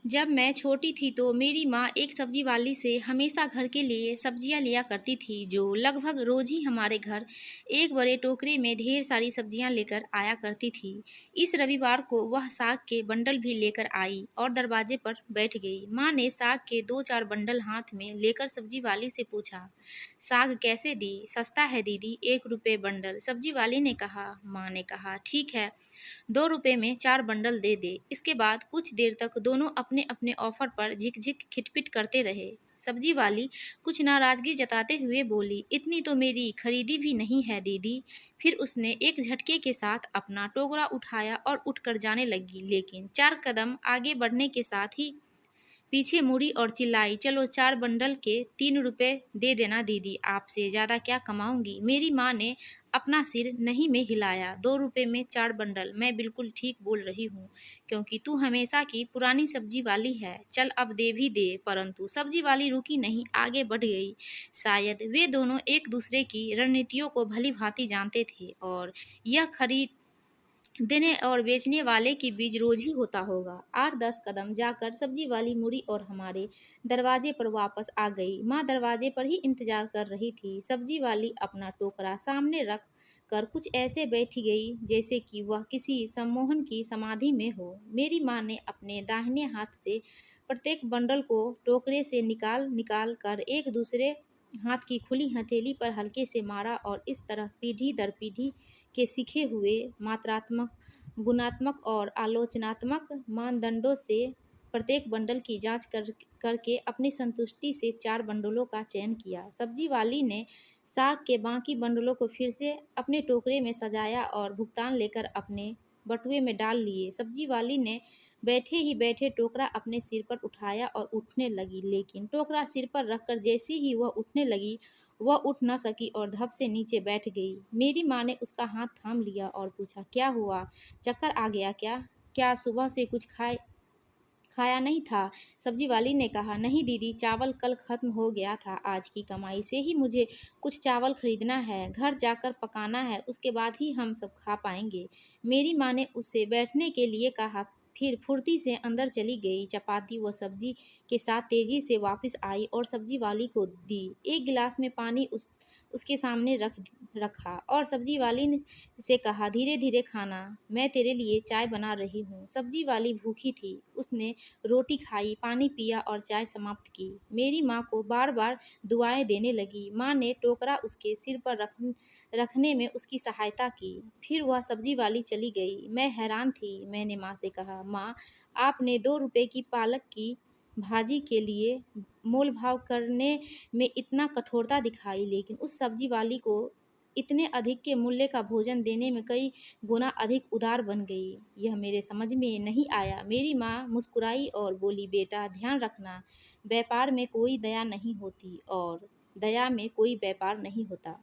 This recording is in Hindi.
जब मैं छोटी थी तो मेरी माँ एक सब्जी वाली से हमेशा घर के लिए सब्जियाँ लिया करती थी, जो लगभग रोज ही हमारे घर एक बड़े टोकरे में ढेर सारी सब्जियाँ लेकर आया करती थी। इस रविवार को वह साग के बंडल भी लेकर आई और दरवाजे पर बैठ गई। माँ ने साग के दो चार बंडल हाथ में लेकर सब्जी वाली से पूछा, साग कैसे दी? सस्ता है दीदी, 1 रुपये बंडल। सब्जी वाली ने कहा। माँ ने कहा, ठीक है, 2 रुपये में 4 बंडल दे दे। इसके बाद कुछ देर तक दोनों अपने अपने ऑफर पर झिकझिक खिटपिट करते रहे। सब्जी वाली कुछ नाराजगी जताते हुए बोली, इतनी तो मेरी खरीदी भी नहीं है दीदी। फिर उसने एक झटके के साथ अपना टोकरा उठाया और उठकर जाने लगी, लेकिन 4 कदम आगे बढ़ने के साथ ही पीछे मुड़ी और चिल्लाई, चलो 4 बंडल के 3 रुपए दे देना दीदी, आपसे ज़्यादा क्या कमाऊंगी। मेरी माँ ने अपना सिर नहीं में हिलाया। 2 रुपए में 4 बंडल, मैं बिल्कुल ठीक बोल रही हूँ, क्योंकि तू हमेशा की पुरानी सब्जी वाली है। चल अब दे भी दे। परंतु सब्जी वाली रुकी नहीं, आगे बढ़ गई। शायद वे दोनों एक दूसरे की रणनीतियों को भली भांति जानते थे और यह खरीद देने और बेचने वाले के बीच रोज ही होता होगा। 8-10 कदम जाकर सब्जी वाली मुड़ी और हमारे दरवाजे पर वापस आ गई। माँ दरवाजे पर ही इंतजार कर रही थी। सब्जी वाली अपना टोकरा सामने रख कर कुछ ऐसे बैठी गई जैसे कि वह किसी सम्मोहन की समाधि में हो। मेरी माँ ने अपने दाहिने हाथ से प्रत्येक बंडल को टोकरे से निकाल निकाल कर एक दूसरे हाथ की खुली हथेली पर हल्के से मारा और इस तरह पीढ़ी दर पीढ़ी के सीखे हुए मात्रात्मक, गुणात्मक और आलोचनात्मक मानदंडों से प्रत्येक बंडल की जांच करके अपनी संतुष्टि से 4 बंडलों का चयन किया। सब्जी वाली ने साग के बाकी बंडलों को फिर से अपने टोकरे में सजाया और भुगतान लेकर अपने बटुए में डाल लिए। सब्जी वाली ने बैठे ही बैठे टोकरा अपने सिर पर उठाया और उठने लगी, लेकिन टोकरा सिर पर रखकर जैसे ही वह उठने लगी, वह उठ न सकी और धप से नीचे बैठ गई। मेरी माँ ने उसका हाथ थाम लिया और पूछा, क्या हुआ? चक्कर आ गया क्या? क्या सुबह से कुछ खाया नहीं था? सब्जी वाली ने कहा, नहीं दीदी, चावल कल खत्म हो गया था। आज की कमाई से ही मुझे कुछ चावल खरीदना है, घर जाकर पकाना है, उसके बाद ही हम सब खा पाएंगे। मेरी माँ ने उसे बैठने के लिए कहा, फिर फुर्ती से अंदर चली गई। चपाती व सब्जी के साथ तेजी से वापस आई और सब्जी वाली को दी। एक गिलास में पानी उसके सामने रखा और सब्जी वाली ने से कहा, धीरे धीरे खाना, मैं तेरे लिए चाय बना रही हूँ। सब्जी वाली भूखी थी। उसने रोटी खाई, पानी पिया और चाय समाप्त की। मेरी माँ को बार बार दुआएं देने लगी। माँ ने टोकरा उसके सिर पर रखने में उसकी सहायता की। फिर वह सब्जी वाली चली गई। मैं हैरान थी। मैंने माँ से कहा, माँ, आपने 2 रुपए की पालक की भाजी के लिए मोल भाव करने में इतना कठोरता दिखाई, लेकिन उस सब्जी वाली को इतने अधिक के मूल्य का भोजन देने में कई गुना अधिक उदार बन गई। यह मेरे समझ में नहीं आया। मेरी माँ मुस्कुराई और बोली, बेटा, ध्यान रखना, व्यापार में कोई दया नहीं होती और दया में कोई व्यापार नहीं होता।